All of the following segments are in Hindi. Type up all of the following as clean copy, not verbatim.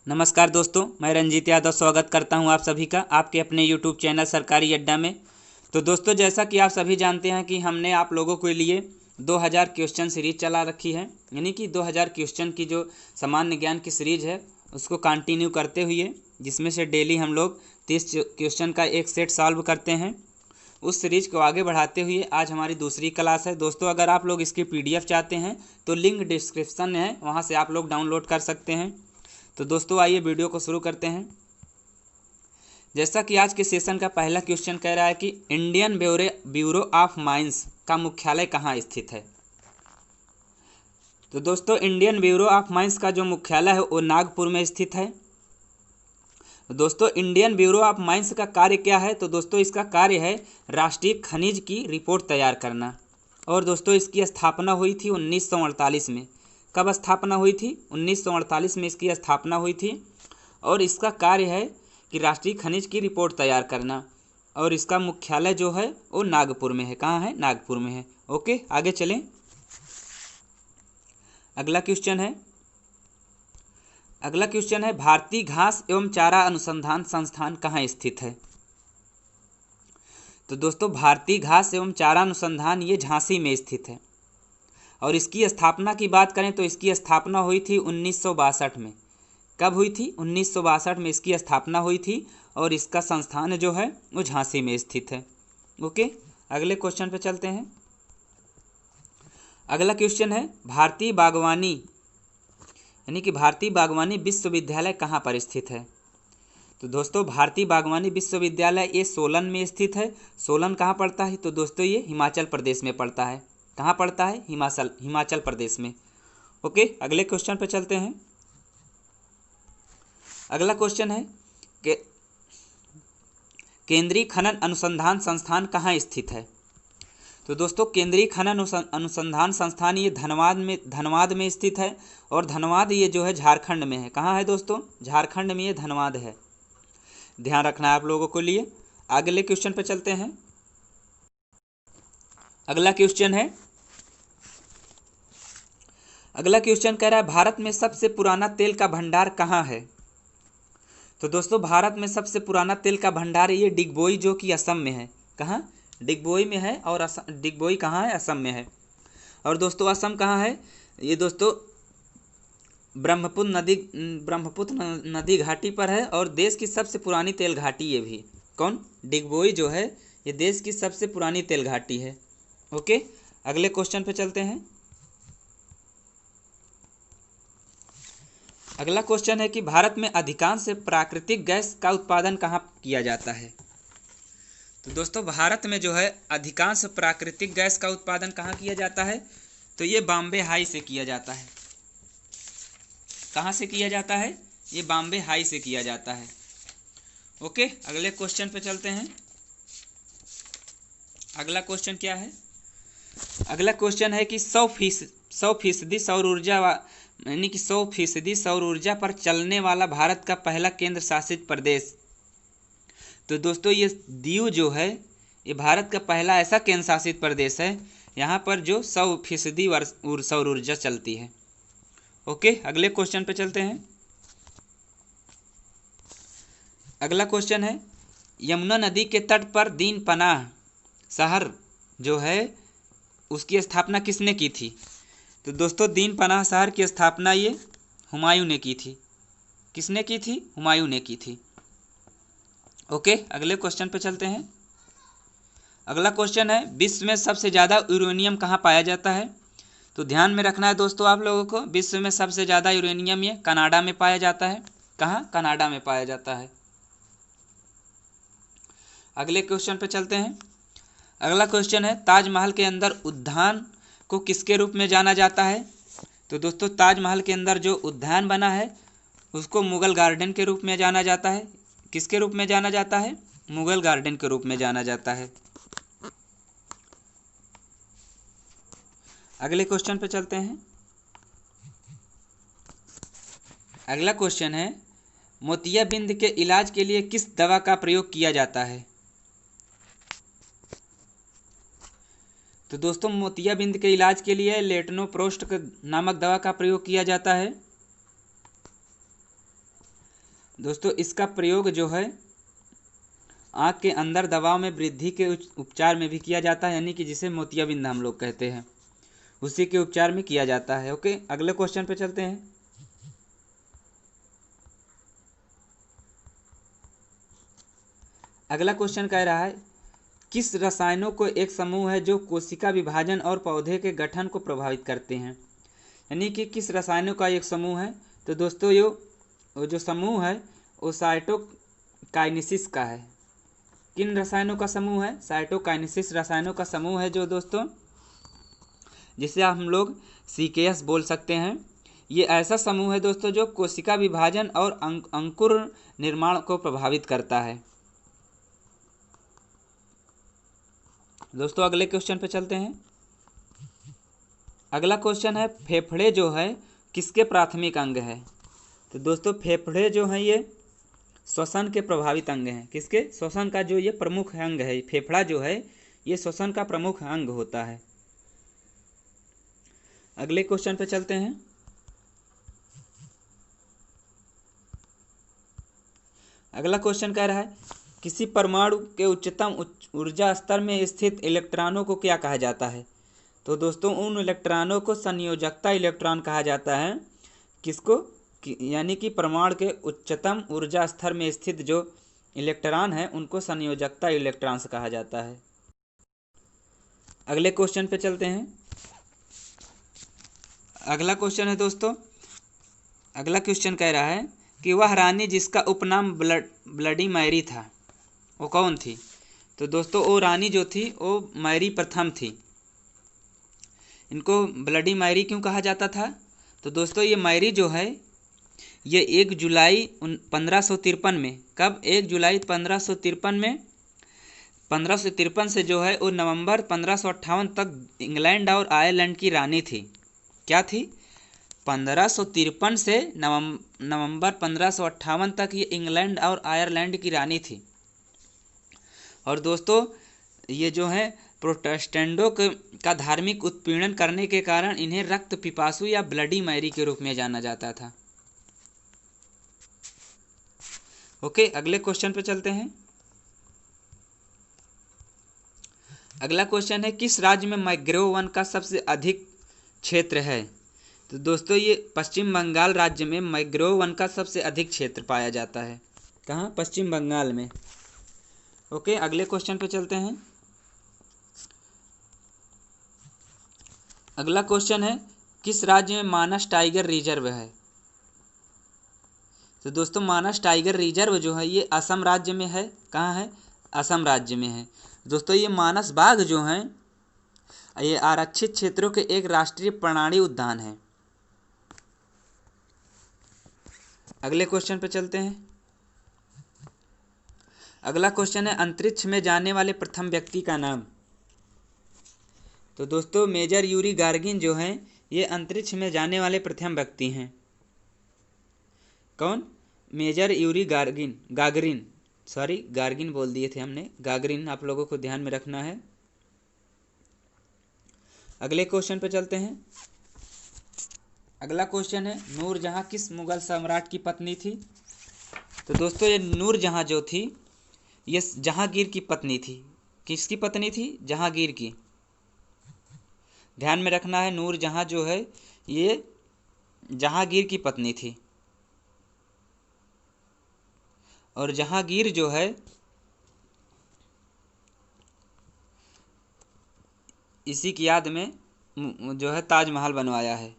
नमस्कार दोस्तों, मैं रंजीत यादव स्वागत करता हूं आप सभी का आपके अपने यूट्यूब चैनल सरकारी अड्डा में। तो दोस्तों, जैसा कि आप सभी जानते हैं कि हमने आप लोगों के लिए 2000 क्वेश्चन सीरीज चला रखी है, यानी कि 2000 क्वेश्चन की जो सामान्य ज्ञान की सीरीज है उसको कंटिन्यू करते हुए, जिसमें से डेली हम लोग 30 क्वेश्चन का एक सेट सॉल्व करते हैं। उस सीरीज को आगे बढ़ाते हुए आज हमारी दूसरी क्लास है। दोस्तों, अगर आप लोग इसकी PDF चाहते हैं तो लिंक डिस्क्रिप्शन में है, वहाँ से आप लोग डाउनलोड कर सकते हैं। तो दोस्तों, आइए वीडियो को शुरू करते हैं। जैसा कि आज के सेशन का पहला क्वेश्चन कह रहा है कि इंडियन ब्यूरो ऑफ माइंस का मुख्यालय कहाँ स्थित है। तो दोस्तों, इंडियन ब्यूरो ऑफ माइंस का जो मुख्यालय है वो नागपुर में स्थित है। दोस्तों, इंडियन ब्यूरो ऑफ माइंस का कार्य क्या है? तो दोस्तों, इसका कार्य है राष्ट्रीय खनिज की रिपोर्ट तैयार करना। और दोस्तों, इसकी स्थापना हुई थी 1948 में। कब स्थापना हुई थी? 1948 में इसकी स्थापना हुई थी। और इसका कार्य है कि राष्ट्रीय खनिज की रिपोर्ट तैयार करना। और इसका मुख्यालय जो है वो नागपुर में है। कहाँ है? नागपुर में है। ओके, आगे चलें। अगला क्वेश्चन है भारतीय घास एवं चारा अनुसंधान संस्थान कहाँ स्थित है। तो दोस्तों, भारतीय घास एवं चारा अनुसंधान ये झांसी में स्थित है। और इसकी स्थापना की बात करें तो इसकी स्थापना हुई थी 1962 में। कब हुई थी? 1962 में इसकी स्थापना हुई थी। और इसका संस्थान जो है वो झांसी में स्थित है। ओके, अगले क्वेश्चन पे चलते हैं। अगला क्वेश्चन है भारतीय बागवानी यानी कि भारतीय बागवानी विश्वविद्यालय कहाँ पर स्थित है। तो दोस्तों, भारतीय बागवानी विश्वविद्यालय ये सोलन में स्थित है। सोलन कहाँ पड़ता है? तो दोस्तों, ये हिमाचल प्रदेश में पड़ता है। कहाँ पड़ता है? हिमाचल प्रदेश में। ओके, अगले क्वेश्चन पे चलते हैं। अगला क्वेश्चन है कि केंद्रीय खनन अनुसंधान संस्थान कहाँ स्थित है। तो दोस्तों, केंद्रीय खनन अनुसंधान संस्थान ये धनबाद में स्थित है। और धनबाद ये जो है झारखंड में है। कहाँ है दोस्तों? झारखंड में ये धनबाद है। ध्यान रखना है आप लोगों को लिए। अगले क्वेश्चन पे चलते हैं। अगला क्वेश्चन कह रहा है भारत में सबसे पुराना तेल का भंडार कहाँ है। तो दोस्तों, भारत में सबसे पुराना तेल का भंडार ये डिगबोई जो कि असम में है। कहाँ? डिगबोई में है। और डिगबोई कहाँ है? असम में है। और दोस्तों, असम कहाँ है? ये दोस्तों ब्रह्मपुत्र नदी घाटी पर है। और देश की सबसे पुरानी तेल घाटी ये भी। कौन? डिगबोई जो है ये देश की सबसे पुरानी तेल घाटी है। ओके, अगले क्वेश्चन पे चलते हैं। अगला क्वेश्चन है कि भारत में अधिकांश प्राकृतिक गैस का उत्पादन कहाँ किया जाता है। तो दोस्तों, भारत में जो है अधिकांश प्राकृतिक गैस का उत्पादन कहाँ किया जाता है? तो ये बॉम्बे हाई से किया जाता है। कहाँ से किया जाता है? ये बॉम्बे हाई से किया जाता है। ओके, अगले क्वेश्चन पे चलते हैं। अगला क्वेश्चन क्या है? अगला क्वेश्चन है कि 100% सौर ऊर्जा यानी कि 100% सौर ऊर्जा पर चलने वाला भारत का पहला केंद्र शासित प्रदेश। तो दोस्तों, ये दीव जो है ये भारत का पहला ऐसा केंद्र शासित प्रदेश है यहाँ पर जो 100% सौर ऊर्जा चलती है। ओके, अगले क्वेश्चन पे चलते हैं। अगला क्वेश्चन है यमुना नदी के तट पर दीन पनाह शहर जो है उसकी स्थापना किसने की थी। तो दोस्तों, दीन पनाह शहर की स्थापना ये हुमायूं ने की थी। किसने की थी? हुमायूं ने की थी। ओके, अगले क्वेश्चन पे चलते हैं। अगला क्वेश्चन है विश्व में सबसे ज़्यादा यूरेनियम कहाँ पाया जाता है। तो ध्यान में रखना है दोस्तों आप लोगों को, विश्व में सबसे ज़्यादा यूरेनियम ये कनाडा में पाया जाता है। कहाँ? कनाडा में पाया जाता है। अगले क्वेश्चन पे चलते हैं। अगला क्वेश्चन है ताजमहल के अंदर उद्यान को किसके रूप में जाना जाता है। तो दोस्तों, ताजमहल के अंदर जो उद्यान बना है उसको मुगल गार्डन के रूप में जाना जाता है। किसके रूप में जाना जाता है? मुगल गार्डन के रूप में जाना जाता है। अगले क्वेश्चन पे चलते हैं। अगला क्वेश्चन है मोतियाबिंद के इलाज के लिए किस दवा का प्रयोग किया जाता है। तो दोस्तों, मोतियाबिंद के इलाज के लिए लेटनोप्रोस्ट नामक दवा का प्रयोग किया जाता है। दोस्तों इसका प्रयोग जो है आँख के अंदर दबाव में वृद्धि के उपचार में भी किया जाता है, यानी कि जिसे मोतियाबिंद हम लोग कहते हैं, उसी के उपचार में किया जाता है। ओके, अगले क्वेश्चन पे चलते हैं। अगला क्वेश्चन कह रहा है किस रसायनों को एक समूह है जो कोशिका विभाजन और पौधे के गठन को प्रभावित करते हैं, यानी कि किस रसायनों का एक समूह है। तो दोस्तों वो जो समूह है वो साइटोकाइनेसिस का है। किन रसायनों का समूह है? साइटोकाइनेसिस रसायनों का समूह है जो दोस्तों, जिसे हम लोग सीकेएस बोल सकते हैं। ये ऐसा समूह है दोस्तों जो कोशिका विभाजन और अंकुर निर्माण को प्रभावित करता है। दोस्तों अगले क्वेश्चन पे चलते हैं। अगला क्वेश्चन है फेफड़े जो है किसके प्राथमिक अंग है। तो दोस्तों फेफड़े जो हैं ये श्वसन के प्रभावित अंग हैं। किसके? श्वसन का जो ये प्रमुख अंग है, फेफड़ा जो है ये श्वसन का प्रमुख अंग होता है। अगले क्वेश्चन पे चलते हैं। अगला क्वेश्चन कह रहा है किसी परमाणु के उच्चतम ऊर्जा स्तर में स्थित इलेक्ट्रॉनों को क्या कहा जाता है। तो दोस्तों उन इलेक्ट्रॉनों को संयोजकता इलेक्ट्रॉन कहा जाता है। किसको? यानी कि परमाणु के उच्चतम ऊर्जा स्तर में स्थित जो इलेक्ट्रॉन है उनको संयोजकता इलेक्ट्रॉन्स कहा जाता है। अगले क्वेश्चन पे चलते हैं। अगला क्वेश्चन है दोस्तों, अगला क्वेश्चन कह रहा है कि वह रानी जिसका उपनाम ब्लडी मैरी था वो कौन थी। तो दोस्तों वो रानी जो थी वो मैरी प्रथम थी। इनको ब्लडी मैरी क्यों कहा जाता था? तो दोस्तों ये मैरी जो है ये 1 जुलाई 1553 में, कब? 1 जुलाई 1553 में, 1553 से जो है वो नवंबर 1558 तक इंग्लैंड और आयरलैंड की रानी थी। क्या थी? 1553 से नवंबर 1558 तक ये इंग्लैंड और आयरलैंड की रानी थी। और दोस्तों ये जो है प्रोटेस्टेंटों का धार्मिक उत्पीड़न करने के कारण इन्हें रक्त पिपासु या ब्लडी मैरी के रूप में जाना जाता था। ओके, अगले क्वेश्चन पे चलते हैं। अगला क्वेश्चन है किस राज्य में मैंग्रोव वन का सबसे अधिक क्षेत्र है। तो दोस्तों ये पश्चिम बंगाल राज्य में मैंग्रोव वन का सबसे अधिक क्षेत्र पाया जाता है। कहाँ? पश्चिम बंगाल में। ओके, अगले क्वेश्चन पे चलते हैं। अगला क्वेश्चन है किस राज्य में मानस टाइगर रिजर्व है। तो दोस्तों मानस टाइगर रिजर्व जो है ये असम राज्य में है। कहाँ है? असम राज्य में है। दोस्तों ये मानस बाघ जो हैं ये आरक्षित क्षेत्रों के एक राष्ट्रीय प्राणी उद्यान है। अगले क्वेश्चन पे चलते हैं। अगला क्वेश्चन है अंतरिक्ष में जाने वाले प्रथम व्यक्ति का नाम। तो दोस्तों मेजर यूरी गार्गिन जो हैं ये अंतरिक्ष में जाने वाले प्रथम व्यक्ति हैं। कौन? Major Yuri Gagarin, sorry Gargin बोल दिए थे हमने, गागरिन आप लोगों को ध्यान में रखना है। अगले क्वेश्चन पे चलते हैं। अगला क्वेश्चन है नूरजहां किस मुगल सम्राट की पत्नी थी। तो दोस्तों ये नूरजहां जो थी ये जहांगीर की पत्नी थी। किसकी पत्नी थी? जहांगीर की। ध्यान में रखना है नूरजहां जो है ये जहांगीर की पत्नी थी। और जहांगीर जो है इसी की याद में जो है ताजमहल बनवाया है।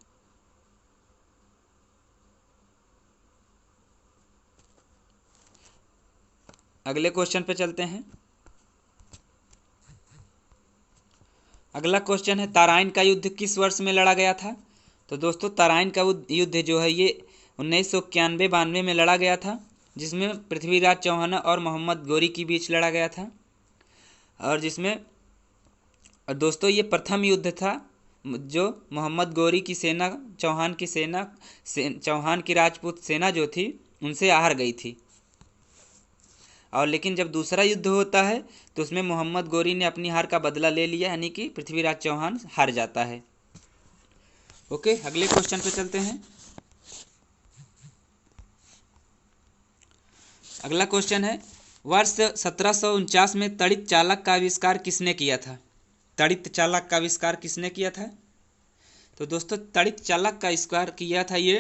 अगले क्वेश्चन पे चलते हैं। अगला क्वेश्चन है तराइन का युद्ध किस वर्ष में लड़ा गया था। तो दोस्तों तराइन का युद्ध जो है ये 1991-92 में लड़ा गया था, जिसमें पृथ्वीराज चौहान और मोहम्मद गोरी के बीच लड़ा गया था। और जिसमें दोस्तों ये प्रथम युद्ध था जो मोहम्मद गोरी की सेना चौहान की राजपूत सेना जो थी उनसे हार गई थी। और लेकिन जब दूसरा युद्ध होता है तो उसमें मोहम्मद गोरी ने अपनी हार का बदला ले लिया, यानी कि पृथ्वीराज चौहान हार जाता है। ओके, अगले क्वेश्चन पे चलते हैं। अगला क्वेश्चन है, वर्ष 1749 में तड़ित चालक का आविष्कार किसने किया था? तड़ित चालक का आविष्कार किसने किया था? तो दोस्तों तड़ित चालक का आविष्कार किया था ये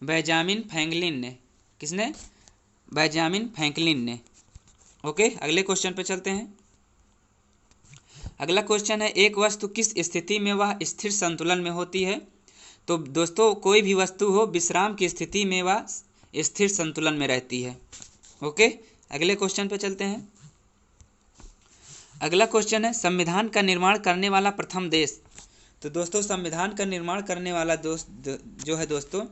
बेंजामिन फ्रैंकलिन ने। किसने? बेंजामिन फ्रैंकलिन ने। ओके, अगले क्वेश्चन पे चलते हैं। अगला क्वेश्चन है, एक वस्तु किस स्थिति में वह स्थिर संतुलन में होती है? तो दोस्तों कोई भी वस्तु हो विश्राम की स्थिति में वह स्थिर संतुलन में रहती है। ओके, अगले क्वेश्चन पे चलते हैं। अगला क्वेश्चन है, संविधान का निर्माण करने वाला प्रथम देश। तो दोस्तों संविधान का निर्माण करने वाला जो है दोस्तों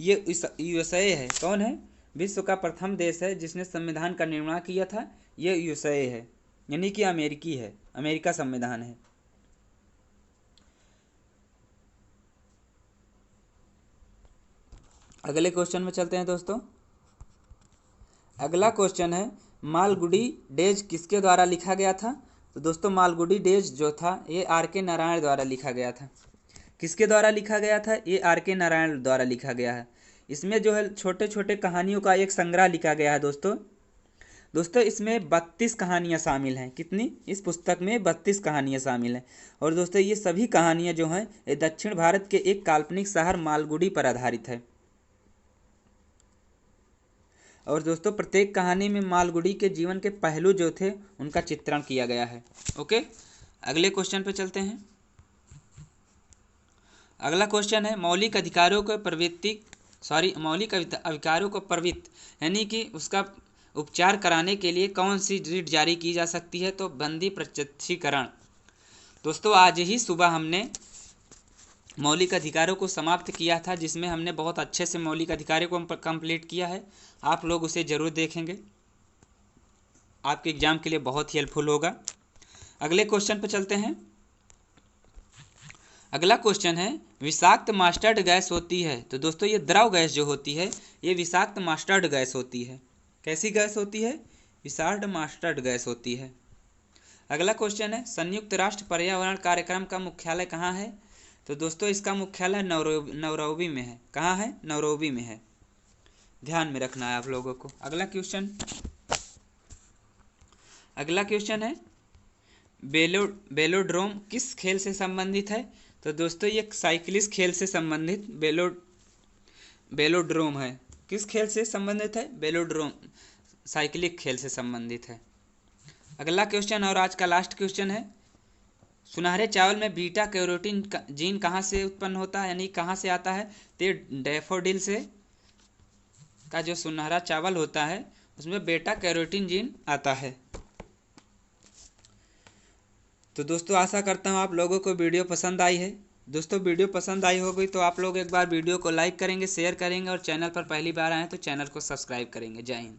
ये यूएसए है। कौन है? विश्व का प्रथम देश है जिसने संविधान का निर्माण किया था, ये यूएसए है, यानी कि अमेरिकी है, अमेरिका संविधान है। अगले क्वेश्चन में चलते हैं दोस्तों। अगला क्वेश्चन है, मालगुडी डेज किसके द्वारा लिखा गया था? तो दोस्तों मालगुडी डेज जो था ये आर.के. नारायण द्वारा लिखा गया था। किसके द्वारा लिखा गया था? ये आर.के. नारायण द्वारा लिखा गया है। इसमें जो है छोटे छोटे कहानियों का एक संग्रह लिखा गया है दोस्तों इसमें 32 कहानियाँ शामिल हैं। कितनी? इस पुस्तक में 32 कहानियाँ शामिल हैं। और दोस्तों ये सभी कहानियाँ जो हैं ये दक्षिण भारत के एक काल्पनिक शहर मालगुडी पर आधारित है। और दोस्तों प्रत्येक कहानी में मालगुडी के जीवन के पहलू जो थे उनका चित्रण किया गया है। ओके, अगले क्वेश्चन पे चलते हैं। अगला क्वेश्चन है, मौलिक अधिकारों को प्रवृत्त यानी कि उसका उपचार कराने के लिए कौन सी रिट जारी की जा सकती है? तो बंदी प्रत्यक्षीकरण। दोस्तों आज ही सुबह हमने मौलिक अधिकारों को समाप्त किया था, जिसमें हमने बहुत अच्छे से मौलिक अधिकारों को कंप्लीट किया है। आप लोग उसे ज़रूर देखेंगे, आपके एग्जाम के लिए बहुत ही हेल्पफुल होगा। अगले क्वेश्चन पर चलते हैं। अगला क्वेश्चन है, विषाक्त मास्टर्ड गैस होती है। तो दोस्तों ये द्रव गैस जो होती है ये विषाक्त मास्टर्ड गैस होती है। कैसी गैस होती है? विषाक्त मास्टर्ड गैस होती है। अगला क्वेश्चन है, संयुक्त राष्ट्र पर्यावरण कार्यक्रम का मुख्यालय कहाँ है? तो दोस्तों इसका मुख्यालय नैरोबी में है। कहाँ है? नैरोबी में है, ध्यान में रखना है आप लोगों को। अगला क्वेश्चन है, वेलोड्रोम किस खेल से संबंधित है? तो दोस्तों ये साइकिलिस्ट खेल से संबंधित वेलोड्रोम है। किस खेल से संबंधित है? वेलोड्रोम साइकिलिक खेल से संबंधित है। अगला क्वेश्चन और आज का लास्ट क्वेश्चन है, सुनहरे चावल में बीटा कैरोटीन जीन कहाँ से उत्पन्न होता है, यानी कहाँ से आता है? तो डैफोडिल से का जो सुनहरा चावल होता है उसमें बीटा कैरोटीन जीन आता है। तो दोस्तों आशा करता हूँ आप लोगों को वीडियो पसंद आई है। दोस्तों वीडियो पसंद आई होगी तो आप लोग एक बार वीडियो को लाइक करेंगे, शेयर करेंगे और चैनल पर पहली बार आए तो चैनल को सब्सक्राइब करेंगे। जय हिंद।